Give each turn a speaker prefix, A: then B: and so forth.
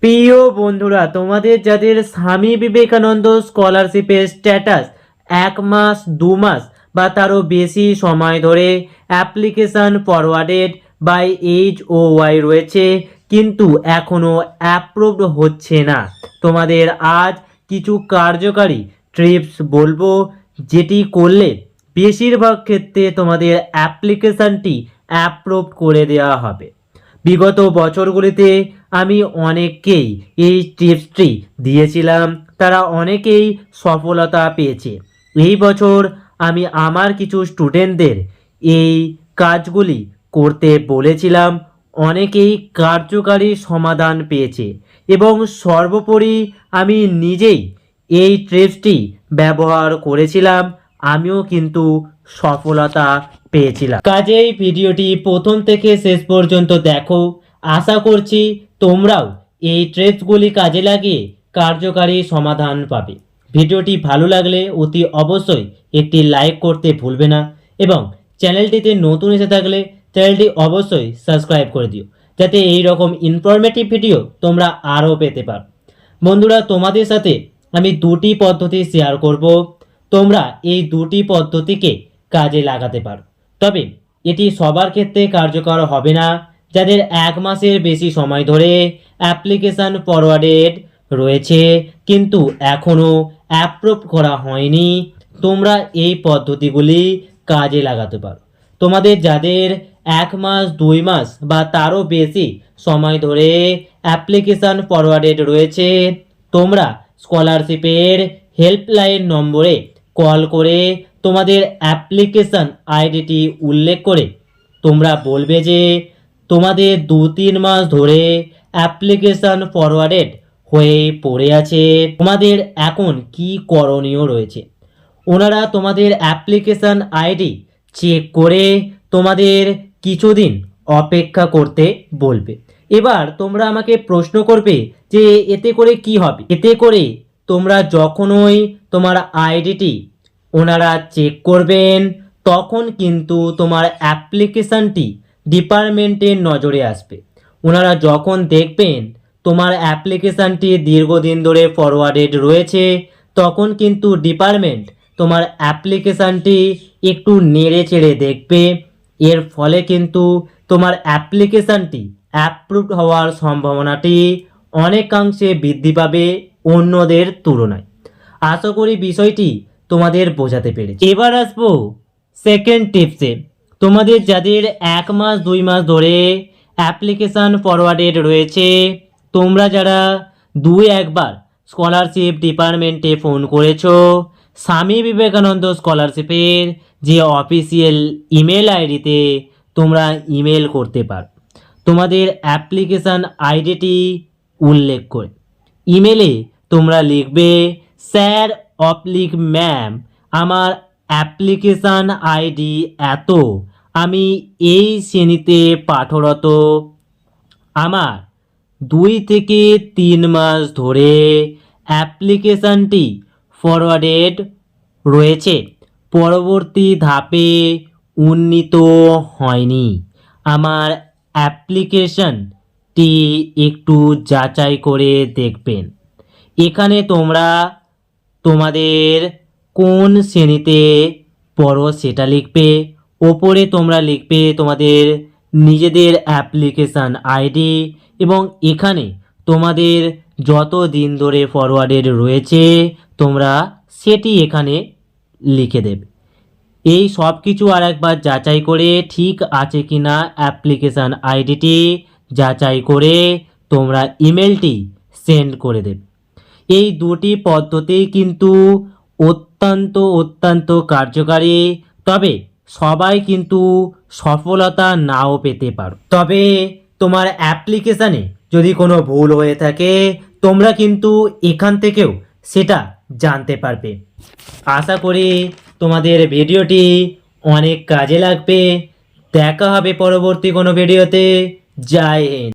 A: প্রিয় বন্ধুরা, তোমাদের যাদের স্বামী বিবেকানন্দ স্কলারশিপের স্ট্যাটাস 1 মাস 2 মাস বা তারও বেশি সময় ধরে application forwarded by H O Y রয়েছে কিন্তু এখনও অ্যাপ্রুভড হচ্ছে না, তোমাদের আজ কিছু কার্যকারী টিপস বলবো যেটি করলে বেশিরভাগ ক্ষেত্রে তোমাদের অ্যাপ্লিকেশনটি অ্যাপ্রুভ করে দেওয়া হবে। বিগত বছরগুলিতে আমি অনেককেই এই টিপসটি দিয়েছিলাম, তারা অনেকেই সফলতা পেয়েছে। এই বছর আমি আমার কিছু স্টুডেন্টদের এই কাজগুলি করতে বলেছিলাম, অনেকেই কার্যকারী সমাধান পেয়েছে এবং সর্বোপরি আমি নিজেই এই টিপসটি ব্যবহার করেছিলাম, আমিও কিন্তু সফলতা পেয়েছিলাম। কাজেই ভিডিওটি প্রথম থেকে শেষ পর্যন্ত দেখো, আশা করছি তোমরাও এই টিপসগুলি কাজে লাগিয়ে কার্যকারী সমাধান পাবে। ভিডিওটি ভালো লাগলে অতি অবশ্যই একটি লাইক করতে ভুলবে না এবং চ্যানেলটিতে নতুন এসে থাকলে চ্যানেলটি অবশ্যই সাবস্ক্রাইব করে দিও, যাতে এই রকম ইনফরমেটিভ ভিডিও তোমরা আরও পেতে পারো। বন্ধুরা, তোমাদের সাথে আমি দুটি পদ্ধতি শেয়ার করব, তোমরা এই দুটি পদ্ধতিকে কাজে লাগাতে পারো। তবে এটি সবার ক্ষেত্রে কার্যকর হবে না। যাদের 1 মাসের বেশি সময় ধরে অ্যাপ্লিকেশান ফরওয়ার্ডেড রয়েছে কিন্তু এখনও অ্যাপ্রুভ করা হয়নি, তোমরা এই পদ্ধতিগুলি কাজে লাগাতে পারো। তোমাদের যাদের 1 মাস 2 মাস বা তারও বেশি সময় ধরে অ্যাপ্লিকেশান ফরওয়ার্ডেড রয়েছে, তোমরা স্কলারশিপের হেল্পলাইন নম্বরে কল করে তোমাদের অ্যাপ্লিকেশান আইডিটি উল্লেখ করে তোমরা বলবে যে তোমাদের 2-3 মাস ধরে অ্যাপ্লিকেশান ফরওয়ার্ডেড হয়ে পড়ে আছে, তোমাদের এখন কি করণীয় রয়েছে। ওনারা তোমাদের অ্যাপ্লিকেশান আইডি চেক করে তোমাদের কিছুদিন অপেক্ষা করতে বলবে। এবার তোমরা আমাকে প্রশ্ন করবে যে এতে করে কি হবে। এতে করে তোমরা যখনই তোমার আইডিটি ওনারা চেক করবেন তখন কিন্তু তোমার অ্যাপ্লিকেশানটি ডিপার্টমেন্টের নজরে আসবে। ওনারা যখন দেখবেন তোমার অ্যাপ্লিকেশানটি দীর্ঘদিন ধরে ফরওয়ার্ডেড রয়েছে, তখন কিন্তু ডিপার্টমেন্ট তোমার অ্যাপ্লিকেশানটি একটু নেড়ে চেড়ে দেখবে। এর ফলে কিন্তু তোমার অ্যাপ্লিকেশানটি অ্যাপ্রুভড হওয়ার সম্ভাবনাটি অনেকাংশে বৃদ্ধি পাবে অন্যদের তুলনায়। আশা করি বিষয়টি তোমাদের বোঝাতে পেরেছি। এবার আসবো সেকেন্ড টিপসে। তোমাদের যাদের 1 মাস 2 মাস ধরে অ্যাপ্লিকেশান ফরওয়ার্ডেড রয়েছে, তোমরা যারা 2-1বার স্কলারশিপ ডিপার্টমেন্টে ফোন করেছো, স্বামী বিবেকানন্দ স্কলারশিপের যে অফিসিয়াল ইমেল আইডিতে তোমরা ইমেল করতে পারো তোমাদের অ্যাপ্লিকেশান আইডিটি উল্লেখ করে। ইমেলে তোমরা লিখবে, স্যার অবলিক ম্যাম, আমার অ্যাপ্লিকেশান আইডি এত, আমি এই শ্রেণীতে পাঠরত, আমার 2 থেকে 3 মাস ধরে অ্যাপ্লিকেশানটি ফরওয়ার্ডেড রয়েছে, পরবর্তী ধাপে উন্নীত হয়নি, আমার অ্যাপ্লিকেশানটি একটু যাচাই করে দেখবেন। এখানে তোমরা তোমাদের কোন শ্রেণীতে পড়ো সেটা লিখবে। ওপরে তোমরা লিখবে তোমাদের নিজেদের অ্যাপ্লিকেশান আইডি এবং এখানে তোমাদের যত দিন ধরে ফরওয়ার্ডেড রয়েছে তোমরা সেটি এখানে লিখে দেবে। এই সব কিছু আর একবার যাচাই করে ঠিক আছে কি না অ্যাপ্লিকেশান আইডিটি যাচাই করে তোমরা ইমেলটি সেন্ড করে দেবে। এই দুটি পদ্ধতি কিন্তু অত্যন্ত কার্যকারী, তবে সবাই কিন্তু সফলতা নাও পেতে পারো। তবে তোমার অ্যাপ্লিকেশানে যদি কোনো ভুল হয়ে থাকে তোমরা কিন্তু এখান থেকেও সেটা জানতে পারবে। আশা করি তোমাদের ভিডিওটি অনেক কাজে লাগবে। দেখা হবে পরবর্তী কোনো ভিডিওতে। জয় হিন্দ।